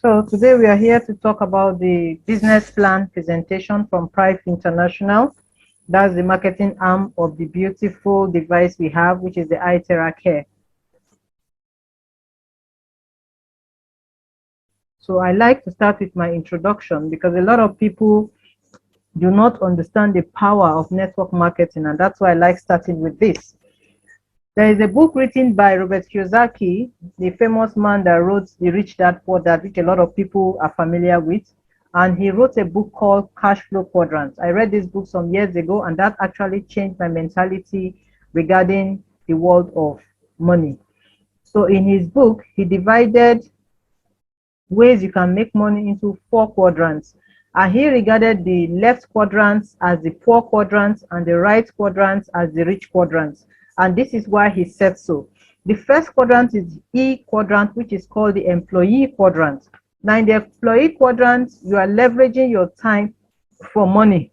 So today we are here to talk about the business plan presentation from Prive International. That's the marketing arm of the beautiful device we have, which is the Iteracare. So I like to start with my introduction because a lot of people do not understand the power of network marketing, and that's why I like starting with this. There is a book written by Robert Kiyosaki, the famous man that wrote The Rich Dad Poor Dad, which a lot of people are familiar with. And he wrote a book called Cash Flow Quadrants. I read this book some years ago, and that actually changed my mentality regarding the world of money. So in his book, he divided ways you can make money into 4 quadrants. And he regarded the left quadrants as the poor quadrants and the right quadrants as the rich quadrants. And this is why he said so. The first quadrant is E quadrant, which is called the employee quadrant. Now in the employee quadrant, you are leveraging your time for money.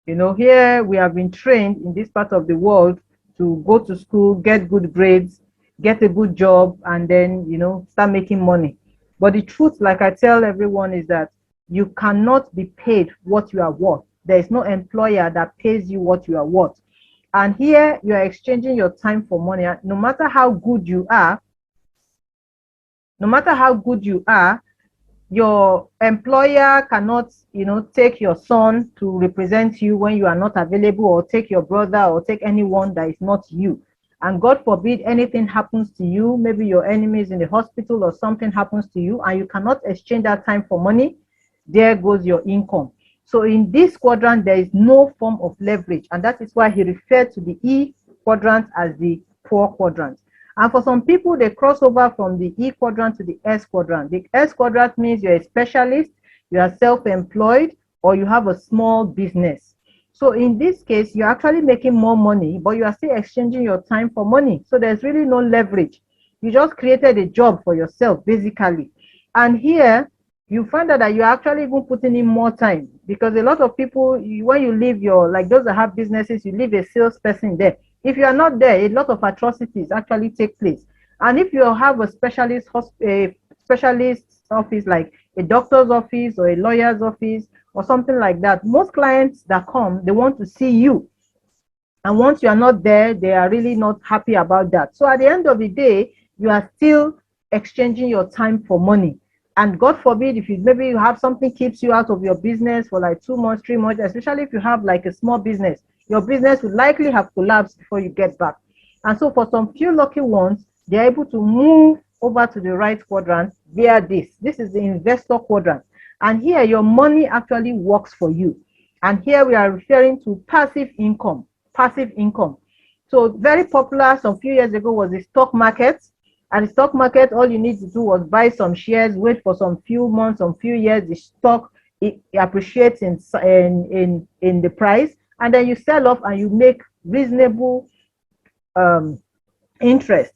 You know, here we have been trained in this part of the world to go to school, get good grades, get a good job, and then, you know, start making money. But the truth, like I tell everyone, is that you cannot be paid what you are worth. There is no employer that pays you what you are worth. And here you are exchanging your time for money. No matter how good you are, your employer cannot, you know, take your son to represent you when you are not available, or take your brother, or take anyone that is not you. And God forbid anything happens to you, maybe your enemy is in the hospital or something happens to you, and you cannot exchange that time for money, there goes your income. So in this quadrant, there is no form of leverage, and that is why he referred to the E quadrant as the poor quadrant. And for some people, they cross over from the E quadrant to the S quadrant. The S quadrant means you're a specialist, you are self-employed, or you have a small business. So in this case, you're actually making more money, but you are still exchanging your time for money. So there's really no leverage. You just created a job for yourself, basically. And here, you find out that you're actually even putting in more time, because a lot of people, when you leave your, like those that have businesses, you leave a salesperson there. If you are not there, a lot of atrocities actually take place. And if you have a specialist office, like a doctor's office or a lawyer's office or something like that, most clients that come, they want to see you. And once you are not there, they are really not happy about that. So at the end of the day, you are still exchanging your time for money. And God forbid, if maybe you have something keeps you out of your business for like 2 months, 3 months, especially if you have like a small business, your business will likely have collapsed before you get back. And so for some few lucky ones, they're able to move over to the right quadrant via this. This is the investor quadrant. And here your money actually works for you. And here we are referring to passive income. Passive income. So very popular some few years ago was the stock market. And the stock market, all you need to do was buy some shares, wait for some few months, some few years, the stock it appreciates in the price, and then you sell off and you make reasonable interest.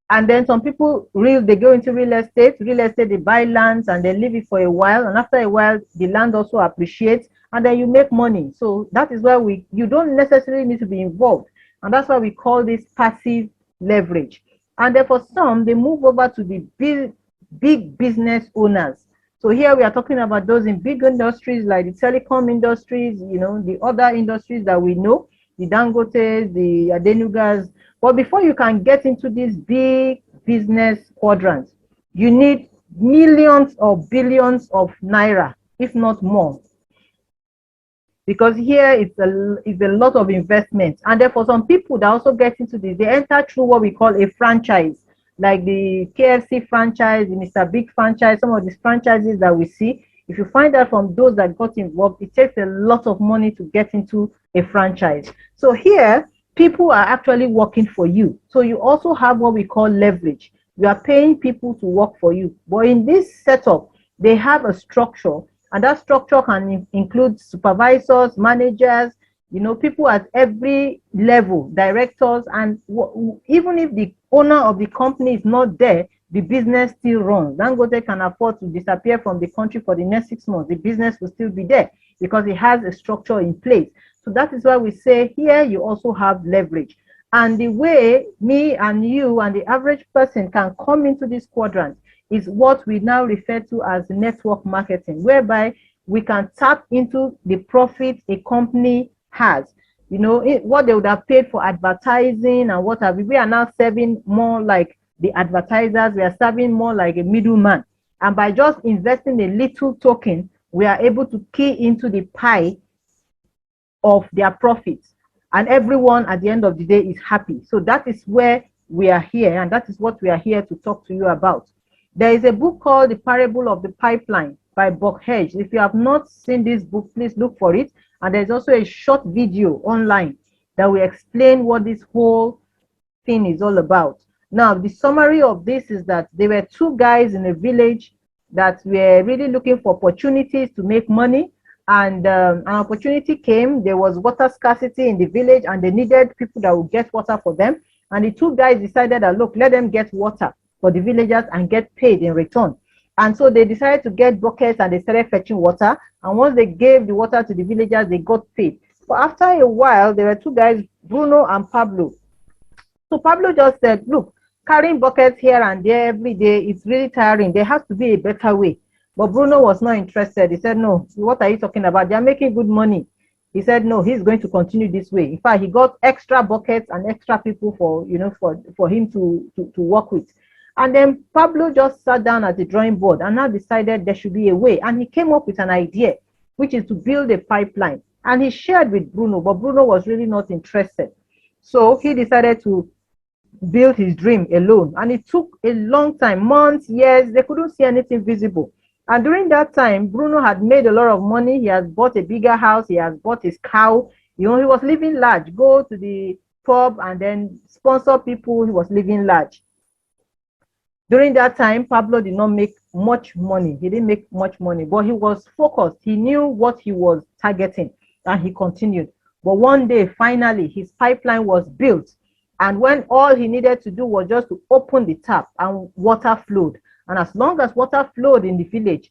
And then some people, they go into real estate, they buy lands and they leave it for a while, and after a while, the land also appreciates, and then you make money. So that is why you don't necessarily need to be involved. And that's why we call this passive leverage. And then for some, they move over to the big business owners. So here we are talking about those in big industries like the telecom industries, you know, the other industries that we know, the Dangotes, the Adenugas. But before you can get into these big business quadrants, you need millions or billions of naira, if not more. Because here it's a lot of investment. And therefore some people that also get into this, they enter through what we call a franchise, like the KFC franchise, the Mr. Big franchise, some of these franchises that we see. If you find out from those that got involved, it takes a lot of money to get into a franchise. So here, people are actually working for you. So you also have what we call leverage. You are paying people to work for you. But in this setup, they have a structure. And that structure can include supervisors, managers, you know, people at every level, directors, and even if the owner of the company is not there, the business still runs. Dangote can afford to disappear from the country for the next 6 months. The business will still be there because it has a structure in place. So that is why we say here you also have leverage. And the way me and you and the average person can come into this quadrant is what we now refer to as network marketing, whereby we can tap into the profit a company has. You know, what they would have paid for advertising and what have we are now serving more like the advertisers. We are serving more like a middleman. And by just investing a little token, we are able to key into the pie of their profits. And everyone at the end of the day is happy. So that is where we are here. And that is what we are here to talk to you about. There is a book called The Parable of the Pipeline by Buck Hedge. If you have not seen this book, please look for it. And there's also a short video online that will explain what this whole thing is all about. Now, the summary of this is that there were two guys in a village that were really looking for opportunities to make money. And an opportunity came. There was water scarcity in the village, and they needed people that would get water for them. And the two guys decided that, look, let them get water for the villagers and get paid in return. And so they decided to get buckets and they started fetching water. And once they gave the water to the villagers, they got paid. But after a while, there were two guys, Bruno and Pablo. So Pablo just said, look, carrying buckets here and there every day, it's really tiring. There has to be a better way. But Bruno was not interested. He said, no, what are you talking about? They're making good money. He said, no, he's going to continue this way. In fact, he got extra buckets and extra people for, you know, for him to work with. And then Pablo just sat down at the drawing board and now decided there should be a way. And he came up with an idea, which is to build a pipeline. And he shared with Bruno, but Bruno was really not interested. So he decided to build his dream alone. And it took a long time, months, years. They couldn't see anything visible. And during that time, Bruno had made a lot of money. He has bought a bigger house. He has bought his cow. You know, he was living large. Go to the pub and then sponsor people. He was living large. During that time, Pablo did not make much money. He didn't make much money, but he was focused. He knew what he was targeting, and he continued. But one day, finally, his pipeline was built. And when all he needed to do was just to open the tap and water flowed. And as long as water flowed in the village,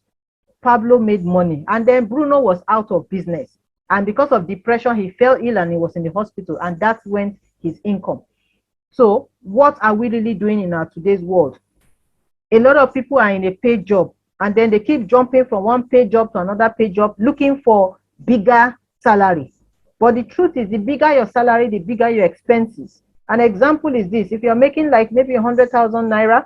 Pablo made money. And then Bruno was out of business. And because of depression, he fell ill and he was in the hospital. And that went his income. So what are we really doing in our today's world? A lot of people are in a paid job. And then they keep jumping from one paid job to another paid job, looking for bigger salary. But the truth is, the bigger your salary, the bigger your expenses. An example is this. If you're making like maybe 100,000 naira,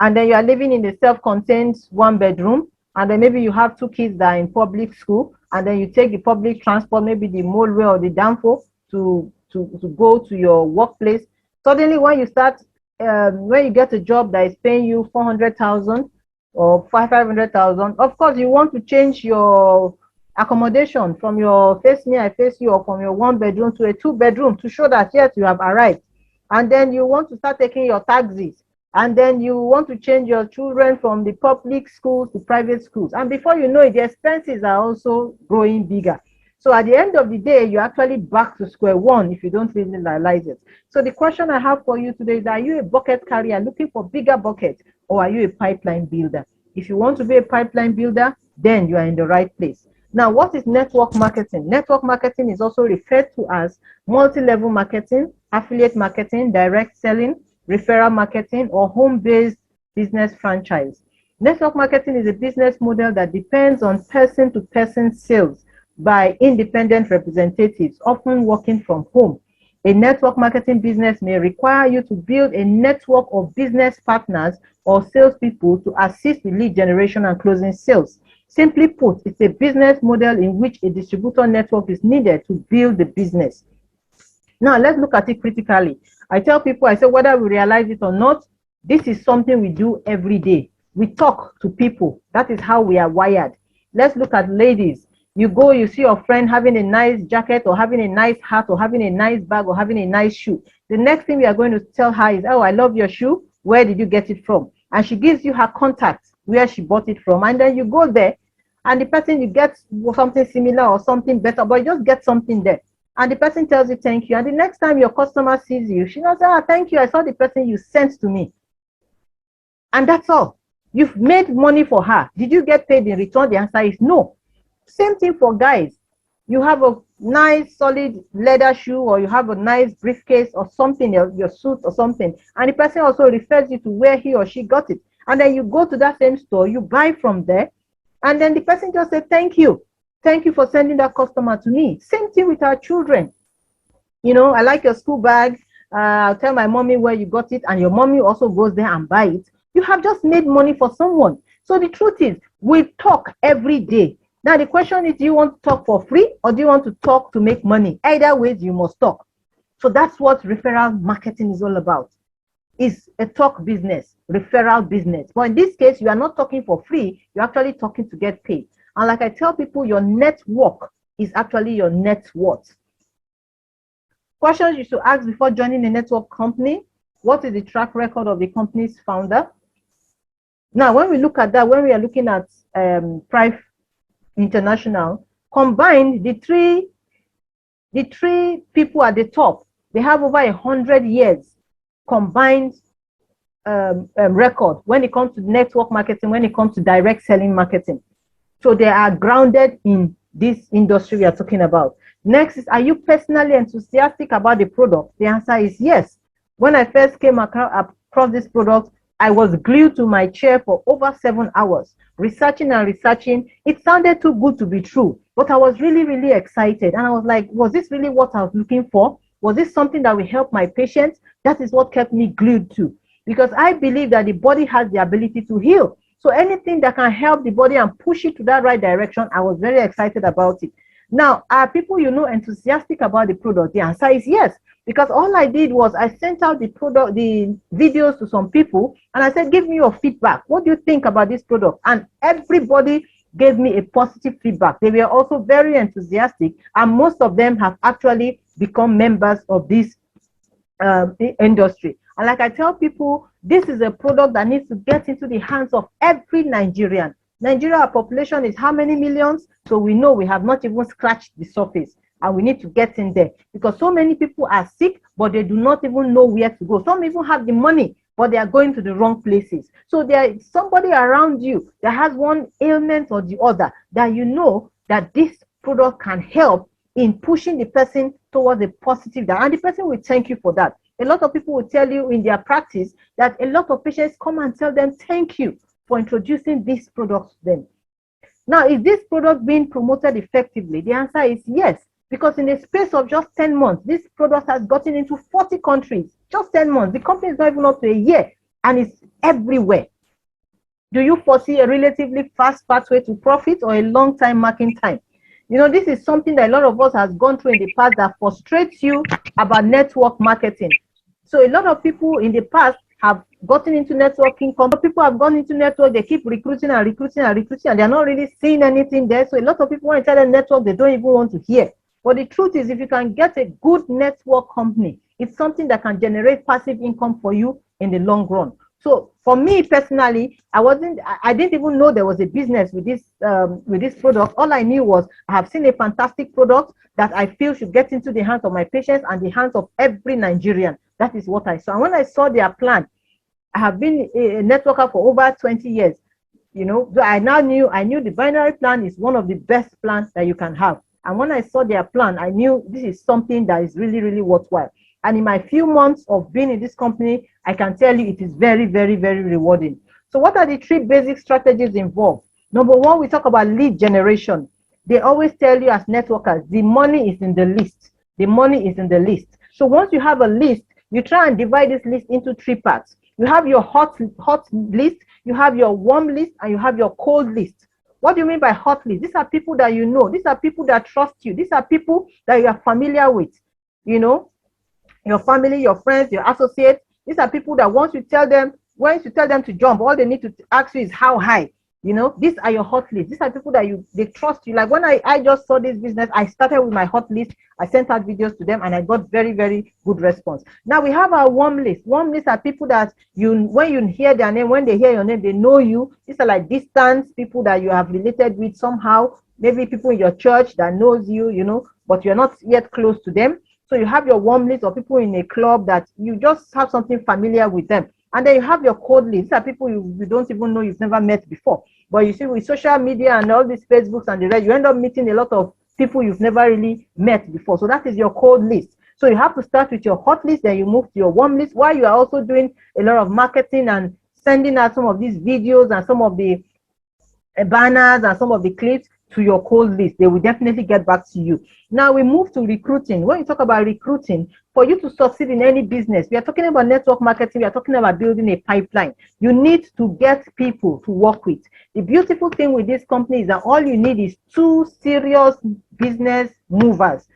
and then you are living in a self-contained one bedroom, and then maybe you have two kids that are in public school, and then you take the public transport, maybe the motorway or the Danfo to go to your workplace. Suddenly, when you start, when you get a job that is paying you 400,000 or 500,000, of course, you want to change your accommodation from your face me, I face you, or from your one bedroom to a two bedroom to show that yes, you have arrived. And then you want to start taking your taxis. And then you want to change your children from the public schools to private schools. And before you know it, the expenses are also growing bigger. So at the end of the day, you're actually back to square one if you don't really realize it. So the question I have for you today is, are you a bucket carrier looking for bigger buckets, or are you a pipeline builder? If you want to be a pipeline builder, then you are in the right place. Now, what is network marketing? Network marketing is also referred to as multi-level marketing, affiliate marketing, direct selling, referral marketing, or home-based business franchise. Network marketing is a business model that depends on person-to-person sales by independent representatives, often working from home. A network marketing business may require you to build a network of business partners or salespeople to assist with lead generation and closing sales. Simply put, it's a business model in which a distributor network is needed to build the business. Now, let's look at it critically. I tell people, I say, whether we realize it or not, this is something we do every day. We talk to people. That is how we are wired. Let's look at ladies. You go, you see your friend having a nice jacket or having a nice hat or having a nice bag or having a nice shoe. The next thing we are going to tell her is, oh, I love your shoe. Where did you get it from? And she gives you her contact where she bought it from. And then you go there and the person, you get something similar or something better, but you just get something there. And the person tells you thank you. And the next time your customer sees you, she knows, ah, thank you. I saw the person you sent to me. And that's all. You've made money for her. Did you get paid in return? The answer is no. Same thing for guys. You have a nice solid leather shoe, or you have a nice briefcase or something, your suit or something, and the person also refers you to where he or she got it. And then you go to that same store, you buy from there, and then the person just said, thank you. Thank you for sending that customer to me. Same thing with our children. I like your school bag. I'll tell my mommy where you got it, and your mommy also goes there and buy it. You have just made money for someone. So the truth is, we talk every day. Now the question is, do you want to talk for free, or do you want to talk to make money? Either way, you must talk. So that's what referral marketing is all about. It's a talk business, referral business. But in this case, you are not talking for free. You're actually talking to get paid. And like I tell people, your network is actually your net worth. Questions you should ask before joining a network company. What is the track record of the company's founder? Now, when we look at that, when we are looking at Prive International, combined, the three people at the top, they have over 100 years combined record when it comes to network marketing, when it comes to direct selling marketing. So they are grounded in this industry we are talking about. Next is, are you personally enthusiastic about the product? The answer is yes. When I first came across this product, I was glued to my chair for over 7 hours, researching and researching. It sounded too good to be true, but I was really, really excited. And I was like, was this really what I was looking for? Was this something that will help my patients? That is what kept me glued to, because I believe that the body has the ability to heal. So anything that can help the body and push it to that right direction, I was very excited about it. Now, are people enthusiastic about the product? The answer is yes, because all I did was I sent out the videos to some people, and I said, give me your feedback. What do you think about this product? And everybody gave me a positive feedback. They were also very enthusiastic, and most of them have actually become members of this industry. And like I tell people, this is a product that needs to get into the hands of every Nigerian. Nigeria, our population is how many millions? So we know we have not even scratched the surface, and we need to get in there, because so many people are sick, but they do not even know where to go. Some even have the money, but they are going to the wrong places. So there is somebody around you that has one ailment or the other that you know that this product can help in pushing the person towards a positive, and the person will thank you for that. A lot of people will tell you in their practice that a lot of patients come and tell them thank you for introducing this product to them. Now, is this product being promoted effectively? The answer is yes, because in the space of just 10 months, this product has gotten into 40 countries. Just 10 months. The company is not even up to a year, and it's everywhere. Do you foresee a relatively fast pathway to profit or a long time marking time? This is something that a lot of us has gone through in the past that frustrates you about network marketing. So a lot of people in the past have gotten into networking. People have gone into network, they keep recruiting and recruiting and recruiting, and they're not really seeing anything there. So a lot of people, when you tell them network, they don't even want to hear. But the truth is, if you can get a good network company, it's something that can generate passive income for you in the long run. So for me personally, I didn't even know there was a business with this product. All I knew was I have seen a fantastic product that I feel should get into the hands of my patients and the hands of every Nigerian. That is what I saw. And when I saw their plan, I have been a networker for over 20 years. I knew the binary plan is one of the best plans that you can have. And when I saw their plan, I knew this is something that is really, really worthwhile. And in my few months of being in this company, I can tell you it is very, very, very rewarding. So what are the 3 basic strategies involved? Number 1, we talk about lead generation. They always tell you as networkers, the money is in the list. The money is in the list. So once you have a list, you try and divide this list into 3 parts. You have your hot list, you have your warm list, and you have your cold list. What do you mean by hot list? These are people that you know. These are people that trust you. These are people that you are familiar with. Your family, your friends, your associates. These are people that once you tell them to jump, all they need to ask you is how high. These are your hot list. These are people that they trust you. Like when I just saw this business, I started with my hot list. I sent out videos to them, and I got very, very good response. Now we have our warm list. Warm list are people that when you hear their name, when they hear your name, they know you. These are like distant people that you have related with somehow. Maybe people in your church that knows you, but you're not yet close to them. So you have your warm list of people in a club that you just have something familiar with them. And then you have your cold list. These are people you don't even know, you've never met before. But you see, with social media and all these Facebooks and the rest, you end up meeting a lot of people you've never really met before. So that is your cold list. So you have to start with your hot list, then you move to your warm list, while you are also doing a lot of marketing and sending out some of these videos and some of the banners and some of the clips to your cold list. They will definitely get back to you. Now we move to recruiting. When you talk about recruiting, for you to succeed in any business, we are talking about network marketing, we are talking about building a pipeline. You need to get people to work with. The beautiful thing with this company is that all you need is two serious business movers.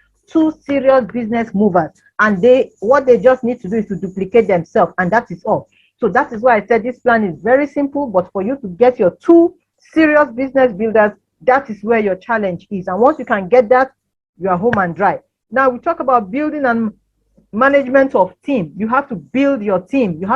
And what they just need to do is to duplicate themselves, and that is all. So that is why I said this plan is very simple, but for you to get your two serious business builders, that is where your challenge is. And once you can get that, you are home and dry. Now we talk about building and management of team. You have to build your team. You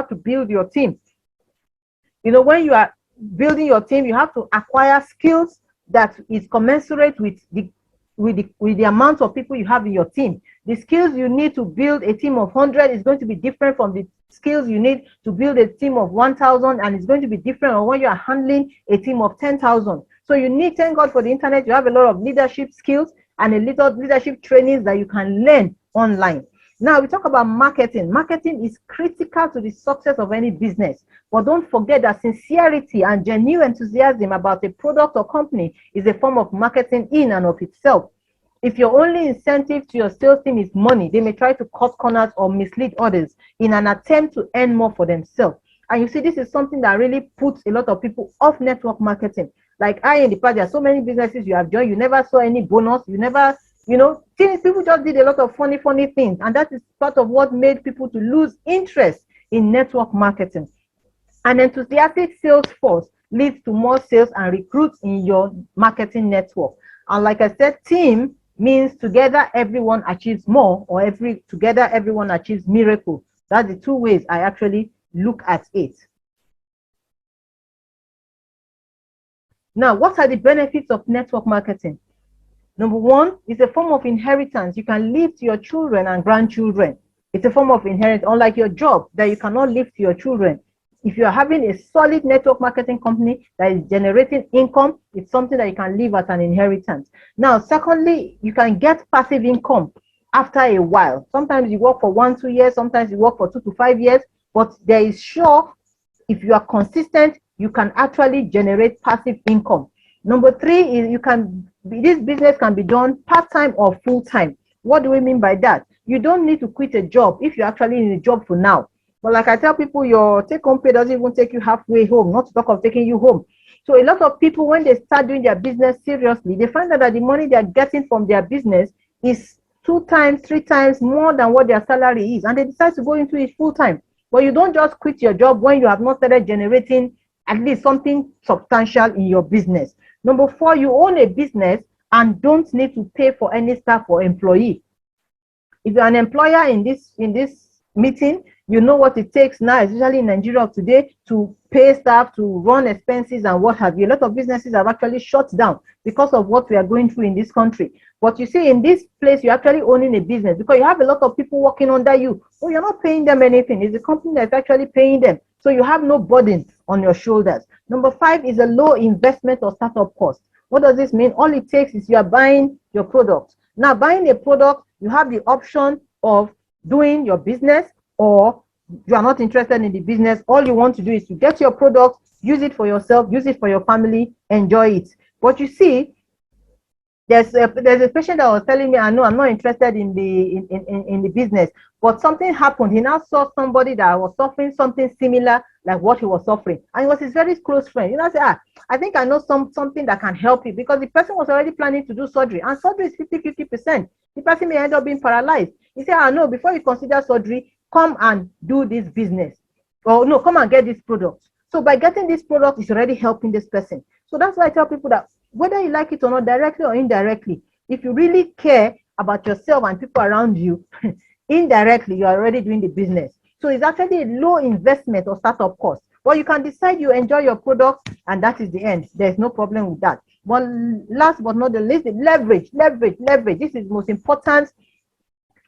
know, when you are building your team, you have to acquire skills that is commensurate with the amount of people you have in your team. The skills you need to build a team of 100 is going to be different from the skills you need to build a team of 1,000, and it's going to be different when you are handling a team of 10,000. So you need, thank God for the internet, you have a lot of leadership skills and a little leadership trainings that you can learn online. Now we talk about marketing. Marketing is critical to the success of any business. But don't forget that sincerity and genuine enthusiasm about a product or company is a form of marketing in and of itself. If your only incentive to your sales team is money, they may try to cut corners or mislead others in an attempt to earn more for themselves. And you see, this is something that really puts a lot of people off network marketing. Like in the past, there are so many businesses you have joined, you never saw any bonus, you never, people just did a lot of funny things. And that is part of what made people to lose interest in network marketing. An enthusiastic sales force leads to more sales and recruits in your marketing network. And like I said, team means together everyone achieves more, or together everyone achieves miracle. That's the two ways I actually look at it. Now, what are the benefits of network marketing? Number one, it's a form of inheritance. You can leave to your children and grandchildren. It's a form of inheritance, unlike your job that you cannot leave to your children. If you are having a solid network marketing company that is generating income, it's something that you can leave as an inheritance. Now, secondly, you can get passive income after a while. Sometimes you work for 1-2 years, sometimes you work for 2 to 5 years, but there is sure, if you are consistent, you can actually generate passive income. Number three is this business can be done part-time or full-time. What do we mean by that? You don't need to quit a job if you're actually in a job for now. But like I tell people, your take-home pay doesn't even take you halfway home, not to talk of taking you home. So a lot of people, when they start doing their business seriously, they find out that the money they're getting from their business is 2 times, 3 times more than what their salary is. And they decide to go into it full-time. But you don't just quit your job when you have not started generating at least something substantial in your business. Number 4, you own a business and don't need to pay for any staff or employee. If you're an employer in this meeting, you know what it takes now, especially in Nigeria today, to pay staff, to run expenses and what have you. A lot of businesses have actually shut down because of what we are going through in this country. But you see, in this place, you're actually owning a business because you have a lot of people working under you. So you're not paying them anything. It's the company that's actually paying them. So you have no burden on your shoulders. Number 5 is a low investment or startup cost. What does this mean? All it takes is you are buying your product. Now, buying a product, you have the option of doing your business, or you are not interested in the business. All you want to do is to get your product, use it for yourself, use it for your family, enjoy it. But you see, there's a patient that was telling me, I know I'm not interested in the business, but something happened. He now saw somebody that was suffering something similar like what he was suffering, and it was his very close friend. I said, I think I know something that can help you, because the person was already planning to do surgery, and surgery is 50%. The person may end up being paralyzed. He said, no, before you consider surgery, come and do this business, or no, come and get this product. So by getting this product, it's already helping this person. So that's why I tell people that whether you like it or not, directly or indirectly, if you really care about yourself and people around you, indirectly, you are already doing the business. So it's actually a low investment or startup cost. But you can decide you enjoy your product, and that is the end. There's no problem with that. But last but not the least, leverage. This is the most important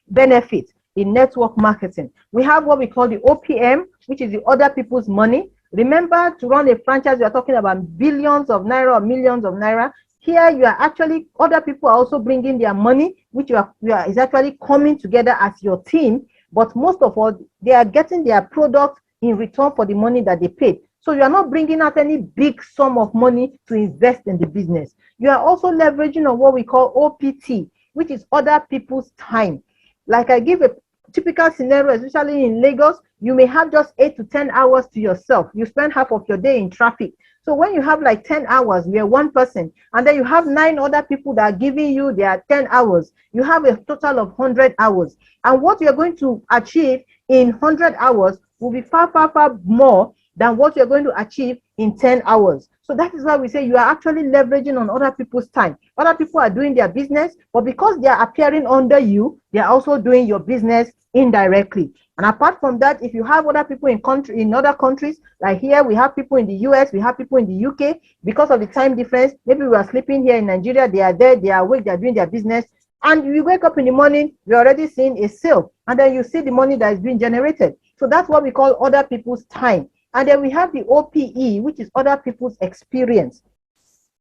benefit in network marketing. We have what we call the OPM, which is the other people's money. Remember, to run a franchise, you are talking about billions of naira or millions of naira. Here, you are actually, other people are also bringing their money, which is actually coming together as your team. But most of all, they are getting their product in return for the money that they paid. So you are not bringing out any big sum of money to invest in the business. You are also leveraging on what we call OPT, which is other people's time. Like I give a typical scenario, especially in Lagos, you may have just 8 to 10 hours to yourself. You spend half of your day in traffic. So when you have like 10 hours, you're one person, and then you have 9 other people that are giving you their 10 hours, you have a total of 100 hours. And what you're going to achieve in 100 hours will be far, far, far more than what you're going to achieve in 10 hours. So that is why we say you are actually leveraging on other people's time. Other people are doing their business, but because they are appearing under you, they are also doing your business indirectly. And apart from that, if you have other people in other countries, like here we have people in the US, we have people in the UK, because of the time difference, maybe we are sleeping here in Nigeria, they are there, they are awake, they are doing their business, and you wake up in the morning, you're already seeing a sale, and then you see the money that is being generated. So that's what we call other people's time. And then we have the OPE, which is other people's experience.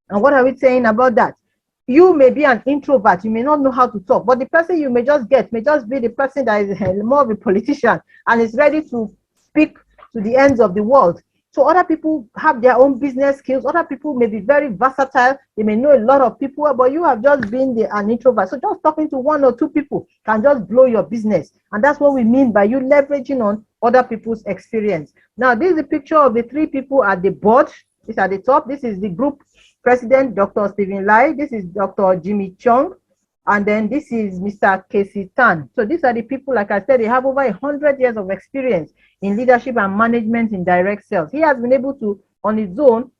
And what are we saying about that? You may be an introvert, you may not know how to talk, but the person you may just get may just be the person that is more of a politician and is ready to speak to the ends of the world. So other people have their own business skills. Other people may be very versatile. They may know a lot of people, but you have just been an introvert. So just talking to 1 or 2 people can just blow your business. And that's what we mean by you leveraging on other people's experience. Now, this is a picture of the 3 people at the board. This at the top. This is the group president, Dr. Stephen Lai. This is Dr. Jimmy Chung. And then this is Mr. Casey Tan. So these are the people, like I said, they have over 100 years of experience in leadership and management in direct sales. He has been able to, on his own,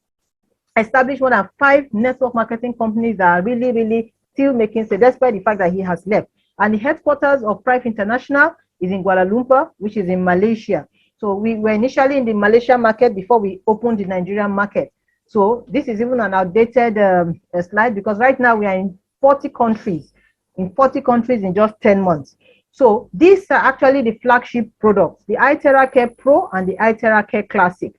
establish more than 5 network marketing companies that are really, really still making sales, despite the fact that he has left. And the headquarters of Prive International is in Kuala Lumpur, which is in Malaysia. So we were initially in the Malaysia market before we opened the Nigerian market. So this is even an outdated slide, because right now we are in 40 countries, in just 10 months. So these are actually the flagship products, the Iteracare Pro and the Iteracare Classic.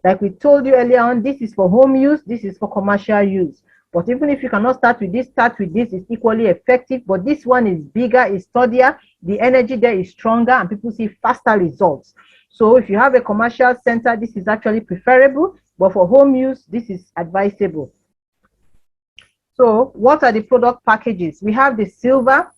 Like we told you earlier on, this is for home use, this is for commercial use. But even if you cannot start with this, it's equally effective. But this one is bigger, is sturdier, the energy there is stronger, and people see faster results. So if you have a commercial center, this is actually preferable, but for home use, this is advisable. So what are the product packages? We have the silver,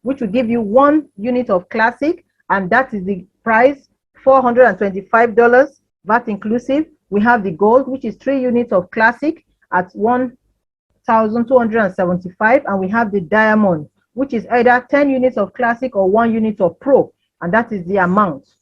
which will give you 1 unit of classic, and that is the price, $425, VAT inclusive. We have the gold, which is 3 units of classic at $1,275, and we have the diamond, which is either 10 units of classic or 1 unit of pro, and that is the amount.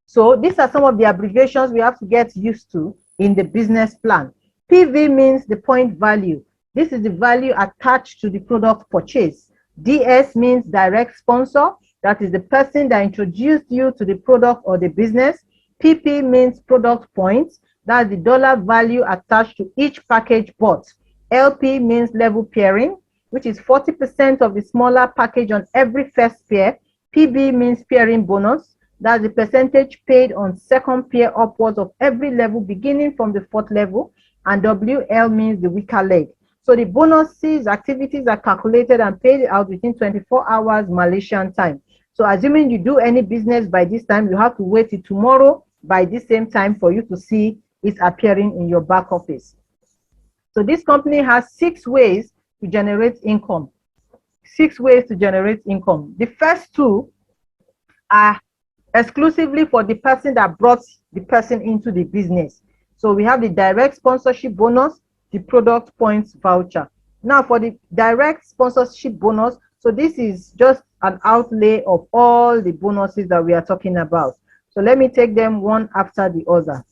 So these are some of the abbreviations we have to get used to in the business plan. PV means the point value. This is the value attached to the product purchase. DS means direct sponsor. That is the person that introduced you to the product or the business. PP means product points. That's the dollar value attached to each package bought. LP means level pairing, which is 40% of the smaller package on every first pair. PB means pairing bonus. That's the percentage paid on second pair upwards of every level beginning from the 4th level. And WL means the weaker leg. So the bonuses activities are calculated and paid out within 24 hours Malaysian time. So assuming you do any business by this time, you have to wait till tomorrow by this same time for you to see it appearing in your back office. So this company has 6 ways to generate income. 6 ways to generate income. The first 2 are exclusively for the person that brought the person into the business. So we have the direct sponsorship bonus, the product points voucher. Now for the direct sponsorship bonus, so this is just an outlay of all the bonuses that we are talking about. So let me take them one after the other.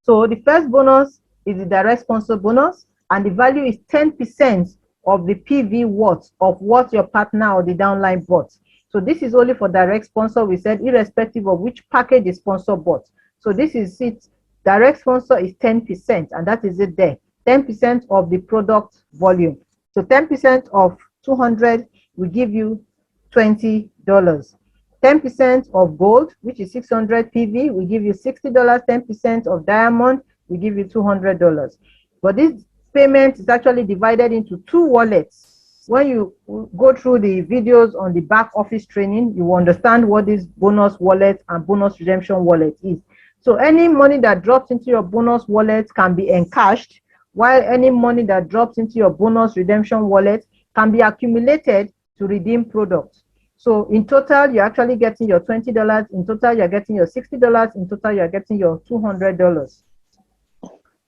So the first bonus is the direct sponsor bonus, and the value is 10% of the PV worth of what your partner or the downline bought. So this is only for direct sponsor, we said, irrespective of which package the sponsor bought. So this is it. Direct sponsor is 10%, and that is it there. 10% of the product volume. So 10% of 200 will give you $20. 10% of gold, which is 600 PV, will give you $60. 10% of diamond will give you $200. But this payment is actually divided into 2 wallets. When you go through the videos on the back office training, you will understand what this bonus wallet and bonus redemption wallet is. So any money that drops into your bonus wallet can be encashed, while any money that drops into your bonus redemption wallet can be accumulated to redeem products. So in total, you're actually getting your $20. In total, you're getting your $60. In total, you're getting your $200.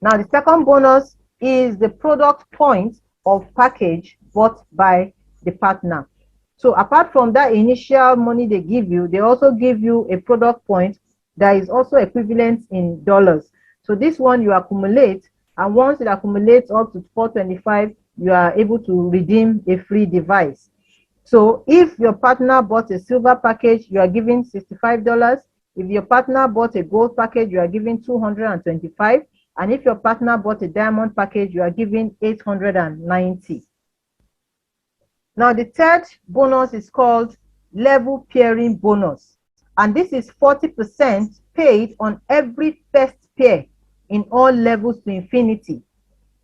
Now, the second bonus is the product points of package bought by the partner. So apart from that initial money they give you, they also give you a product point that is also equivalent in dollars. So this one you accumulate, and once it accumulates up to 425, you are able to redeem a free device. So if your partner bought a silver package, you are giving $65. If your partner bought a gold package, you are giving $225. And if your partner bought a diamond package, you are giving $890. Now, the third bonus is called level pairing bonus. And this is 40% paid on every first pair in all levels to infinity.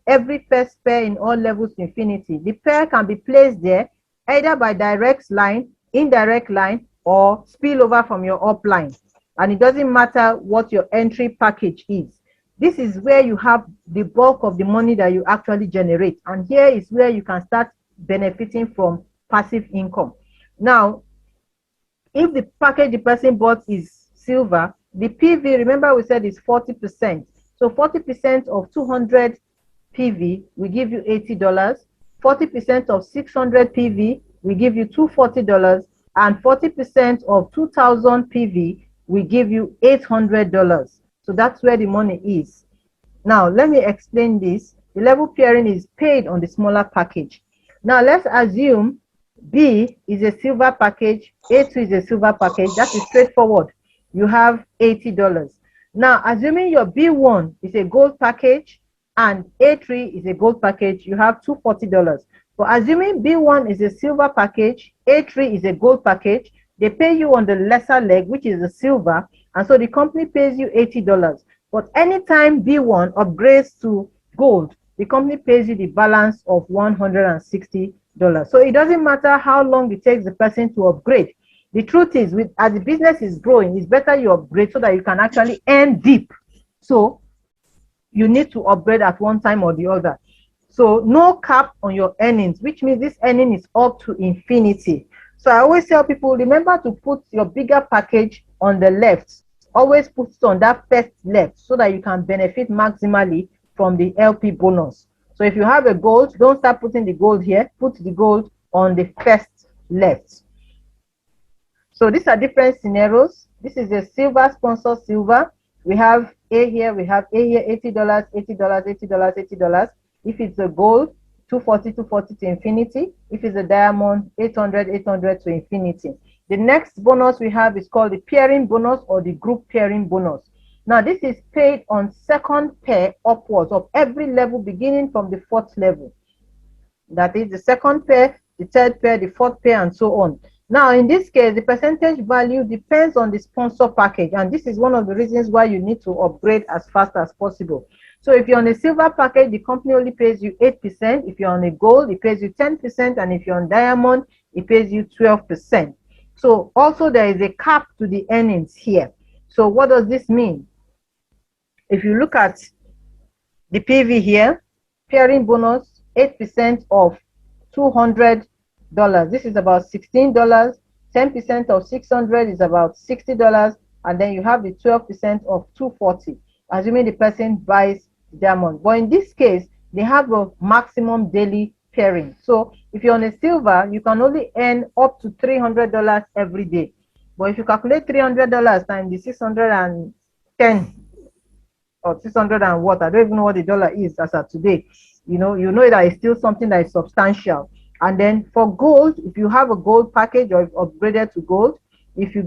Every first pair in all levels to infinity. The pair can be placed there either by direct line, indirect line, or spillover from your upline. And it doesn't matter what your entry package is. This is where you have the bulk of the money that you actually generate. And here is where you can start benefiting from passive income. Now, if the package the person bought is silver, the PV, remember we said is 40%. So 40% of 200 PV will give you $80. 40% of 600 PV will give you $240, and 40% of 2000 PV will give you $800. So that's where the money is. Now, let me explain this. The level pairing is paid on the smaller package. Now, let's assume B is a silver package, A2 is a silver package. That is straightforward. You have $80. Now, assuming your B1 is a gold package and A3 is a gold package, you have $240. But assuming B1 is a silver package, A3 is a gold package, they pay you on the lesser leg, which is the silver, and so the company pays you $80. But anytime B1 upgrades to gold, the company pays you the balance of $160. So it doesn't matter how long it takes the person to upgrade. The truth is, as the business is growing, it's better you upgrade so that you can actually earn deep. So you need to upgrade at one time or the other. So no cap on your earnings, which means this earning is up to infinity. So I always tell people, remember to put your bigger package on the left. Always put it on that first left so that you can benefit maximally from the LP bonus. So if you have a gold, don't start putting the gold here. Put the gold on the first left. So these are different scenarios. This is a silver sponsor silver. We have A here, we have A here, $80, $80, $80, $80. If it's a gold, $240 to infinity. If it's a diamond, $800 to infinity. The next bonus we have is called the pairing bonus or the group pairing bonus. Now, this is paid on second pair upwards of every level beginning from the fourth level. That is the second pair, the third pair, the fourth pair, and so on. Now, in this case, the percentage value depends on the sponsor package, and this is one of the reasons why you need to upgrade as fast as possible. So if you're on a silver package, the company only pays you 8%. If you're on a gold, it pays you 10%, and if you're on diamond, it pays you 12%. So also there is a cap to the earnings here. So what does this mean? If you look at the PV here, pairing bonus, 8% of $200. This is about $16. 10% of 600 is about $60. And then you have the 12% of $240, assuming the person buys diamond. But in this case, they have a maximum daily pairing. So if you're on a silver, you can only earn up to $300 every day. But if you calculate $300 times the 610 or 600 and what, I don't even know what the dollar is as of today. You know that it's still something that is substantial. And then for gold, if you have a gold package or upgraded to gold, if you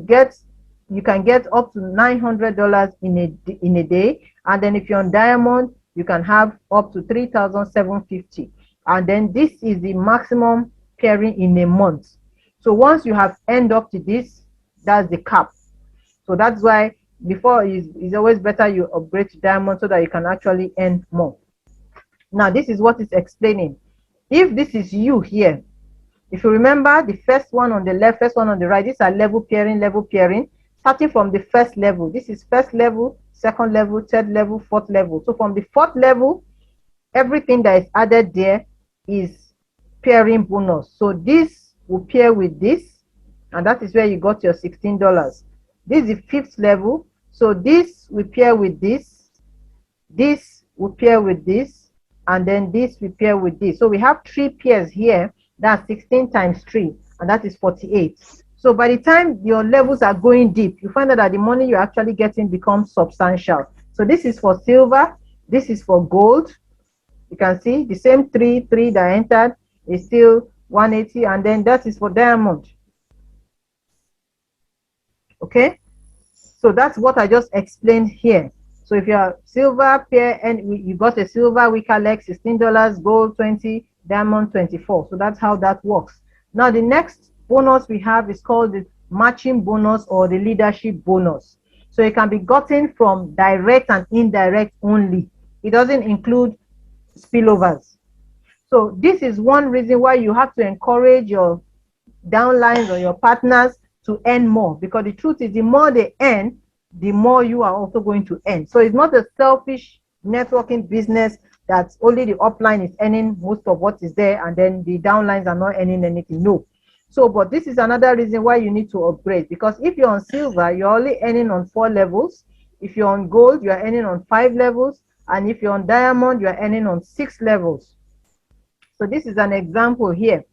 can get up to $900 in a day. And then if you're on diamond, you can have up to $3,750. And then this is the maximum pairing in a month. So once you have earned up to this, that's the cap. So that's why before it's always better you upgrade to diamond so that you can actually earn more. Now this is what it's explaining. If this is you here, if you remember the first one on the left, first one on the right, these are level pairing. starting from the first level. This is first level, second level, third level, fourth level. So from the fourth level, everything that is added there is pairing bonus. So this will pair with this, and that is where you got your $16. This is the fifth level. So this will pair with this will pair with this, and then this will pair with this. So we have 3 pairs here. That's 16 times 3, and that is 48. So by the time your levels are going deep, you find out that the money you're actually getting becomes substantial. So this is for silver, this is for gold. You can see the same 3 that entered is still 180, and then that is for diamond. Okay, so that's what I just explained here. So if you are silver pair and you got a silver weaker leg, $16, gold 20, diamond 24. So that's how that works. Now the next bonus we have is called the matching bonus or the leadership bonus. So it can be gotten from direct and indirect only. It doesn't include spillovers. So this is one reason why you have to encourage your downlines or your partners to earn more, because the truth is the more they earn, the more you are also going to earn. So it's not a selfish networking business that only the upline is earning most of what is there and then the downlines are not earning anything. No. So, but this is another reason why you need to upgrade, because if you're on silver, you're only earning on 4 levels. If you're on gold, you're earning on 5 levels. And if you're on diamond, you're earning on 6 levels. So this is an example here.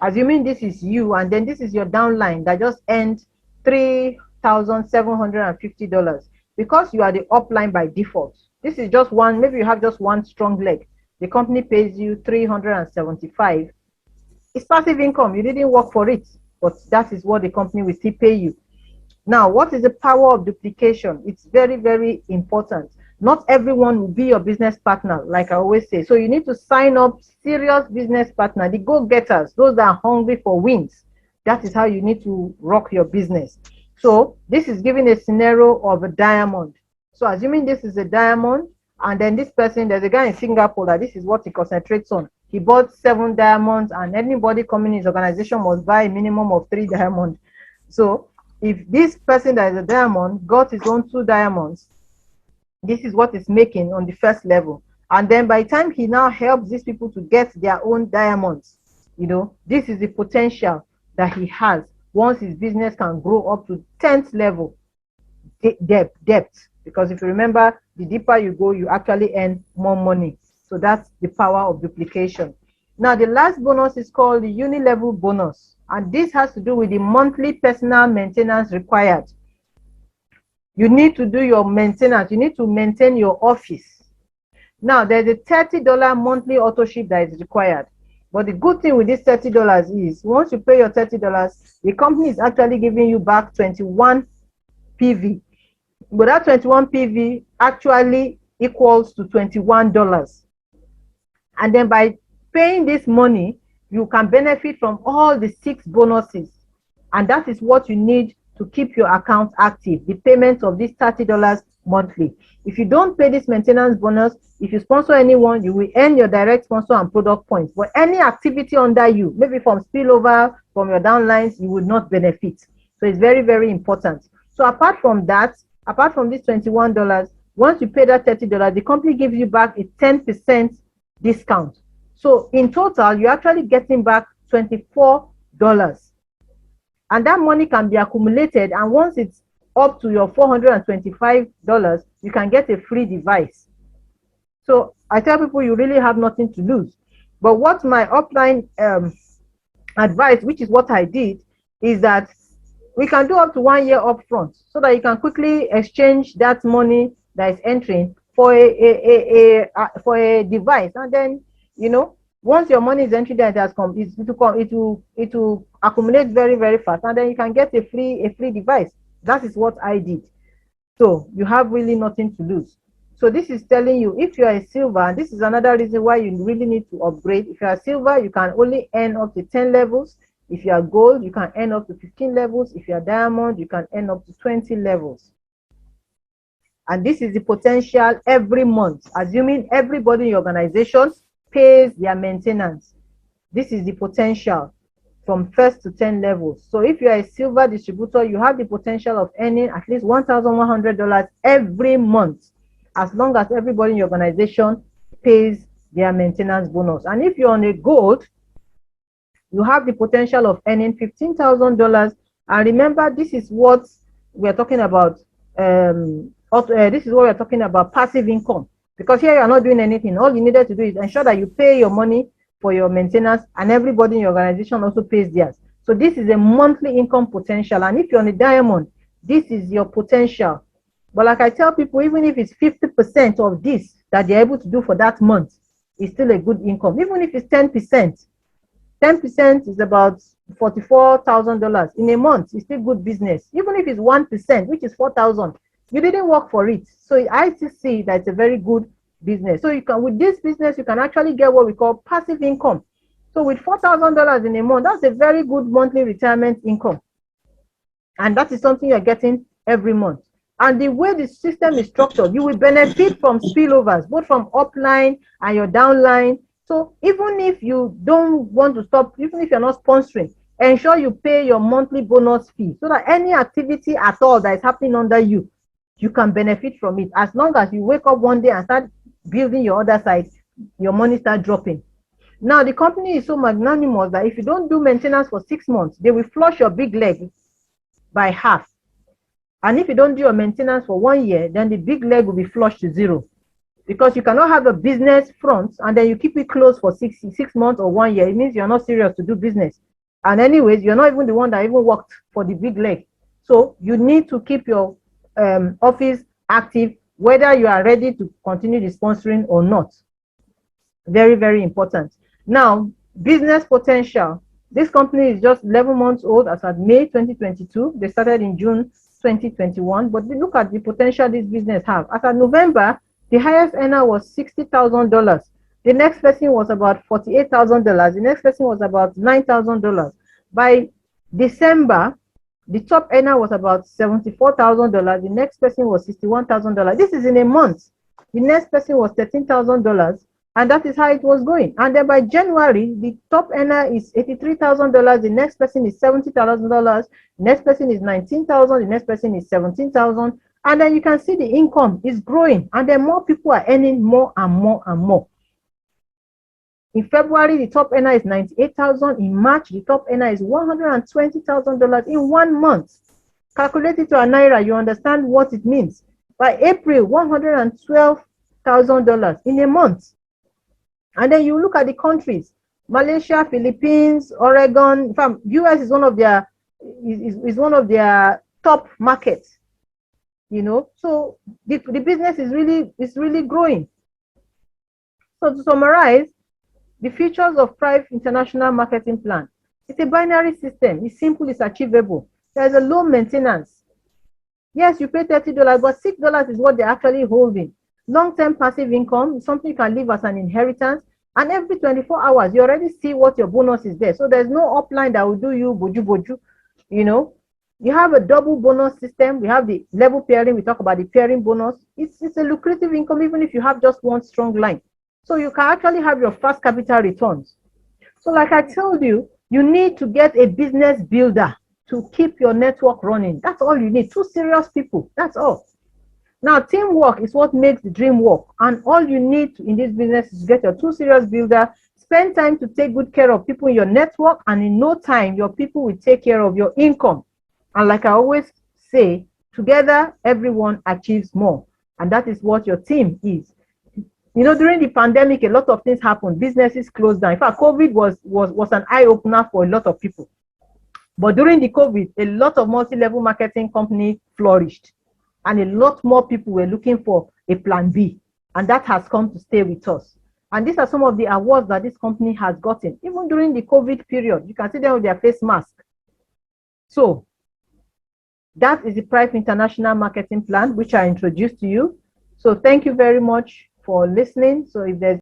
Assuming this is you, and then this is your downline that just earned $3,750. Because you are the upline by default, this is just one, maybe you have just one strong leg. The company pays you $375. It's passive income. You didn't work for it, but that is what the company will still pay you. Now, what is the power of duplication? It's very, very important. Not everyone will be your business partner, like I always say. So you need to sign up serious business partner, the go-getters, those that are hungry for wins. That is how you need to rock your business. So this is giving a scenario of a diamond. So assuming this is a diamond, and then this person, there's a guy in Singapore that this is what he concentrates on. He bought 7 diamonds, and anybody coming in his organization must buy a minimum of 3 diamonds. So if this person that is a diamond got his own 2 diamonds, this is what it's making on the first level. And then by the time he now helps these people to get their own diamonds, you know, this is the potential that he has once his business can grow up to 10th level depth. Because if you remember, the deeper you go, you actually earn more money. So that's the power of duplication. Now, the last bonus is called the uni-level bonus. And this has to do with the monthly personal maintenance required. You need to do your maintenance. You need to maintain your office. Now, there's a $30 monthly auto ship that is required. But the good thing with this $30 is once you pay your $30, the company is actually giving you back 21 PV. But that 21 PV actually equals to $21. And then by paying this money, you can benefit from all the 6 bonuses. And that is what you need to keep your account active, the payment of this $30 monthly. If you don't pay this maintenance bonus, if you sponsor anyone, you will earn your direct sponsor and product points. But any activity under you, maybe from spillover, from your downlines, you would not benefit. So it's very, very important. So apart from that, apart from this $21, once you pay that $30, the company gives you back a 10% discount. So in total, you're actually getting back $24. And that money can be accumulated, and once it's up to your $425, you can get a free device. So I tell people you really have nothing to lose. But what my upline advice, which is what I did, is that we can do up to 1 year upfront so that you can quickly exchange that money that is entering for a device. And then, you know, once your money is entering there, it has come, it will accumulate very, very fast, and then you can get a free device. That is what I did. So you have really nothing to lose. So this is telling you, if you are a silver, and this is another reason why you really need to upgrade. If you are silver, you can only earn up to 10 levels. If you are gold, you can earn up to 15 levels. If you are diamond, you can earn up to 20 levels. And this is the potential every month, assuming everybody in your organization pays their maintenance. This is the potential from 1st to 10 levels. So if you are a silver distributor, you have the potential of earning at least $1,100 every month, as long as everybody in your organization pays their maintenance bonus. And if you're on a gold, you have the potential of earning $15,000. And remember, this is what we're talking about. This is what we're talking about, passive income. Because here you are not doing anything. All you needed to do is ensure that you pay your money for your maintenance, and everybody in your organization also pays theirs. So this is a monthly income potential. And if you're on a diamond, this is your potential. But like I tell people, even if it's 50% of this that they're able to do for that month, it's still a good income. Even if it's 10%, 10% is about $44,000 in a month. It's still good business. Even if it's 1%, which is 4,000, you didn't work for it. So I still see that it's a very good business. So you can, with this business, you can actually get what we call passive income. So with $4,000 in a month, that's a very good monthly retirement income. And that is something you're getting every month. And the way the system is structured, you will benefit from spillovers, both from upline and your downline. So even if you don't want to stop, even if you're not sponsoring, ensure you pay your monthly bonus fee so that any activity at all that is happening under you, you can benefit from it. As long as you wake up one day and start building your other side, your money start dropping. Now, the company is so magnanimous that if you don't do maintenance for 6 months, they will flush your big leg by half. And if you don't do your maintenance for 1 year, then the big leg will be flushed to zero. Because you cannot have a business front and then you keep it closed for six months or 1 year. It means you're not serious to do business. And anyways, you're not even the one that even worked for the big leg. So you need to keep your office active, whether you are ready to continue the sponsoring or not. Very, very important. Now, business potential. This company is just 11 months old as at May 2022. They started in June 2021. But look at the potential this business have. As at November, the highest earner was $60,000. The next person was about $48,000. The next person was about $9,000. By December, the top earner was about $74,000. The next person was $61,000. This is in a month. The next person was $13,000. And that is how it was going. And then by January, the top earner is $83,000. The next person is $70,000. The next person is $19,000. The next person is $17,000. And then you can see the income is growing. And then more people are earning more and more and more. In February, the top earner is $98,000. In March, the top earner is $120,000 in 1 month. Calculate it to a naira, you understand what it means. By April, $112,000 in a month. And then you look at the countries: Malaysia, Philippines, Oregon. In fact, US is one of their top markets. You know, so the business is really growing. So to summarize, the features of Prive International Marketing Plan. It's a binary system. It's simple, it's achievable. There's a low maintenance. Yes, you pay $30, but $6 is what they're actually holding. Long-term passive income is something you can leave as an inheritance. And every 24 hours, you already see what your bonus is there. So there's no upline that will do you boju. You know, you have a double bonus system. We have the level pairing. We talk about the pairing bonus. It's a lucrative income, even if you have just one strong line. So you can actually have your fast capital returns. So like I told you, you need to get a business builder to keep your network running. That's all you need. 2 serious people. That's all. Now, teamwork is what makes the dream work. And all you need in this business is get your 2 serious builder, spend time to take good care of people in your network, and in no time, your people will take care of your income. And like I always say, together, everyone achieves more. And that is what your team is. You know, during the pandemic, a lot of things happened. Businesses closed down. In fact, COVID was an eye-opener for a lot of people. But during the COVID, a lot of multi-level marketing companies flourished. And a lot more people were looking for a plan B. And that has come to stay with us. And these are some of the awards that this company has gotten. Even during the COVID period, you can see them with their face mask. So that is the Prive International Marketing Plan, which I introduced to you. So thank you very much for listening. So if there's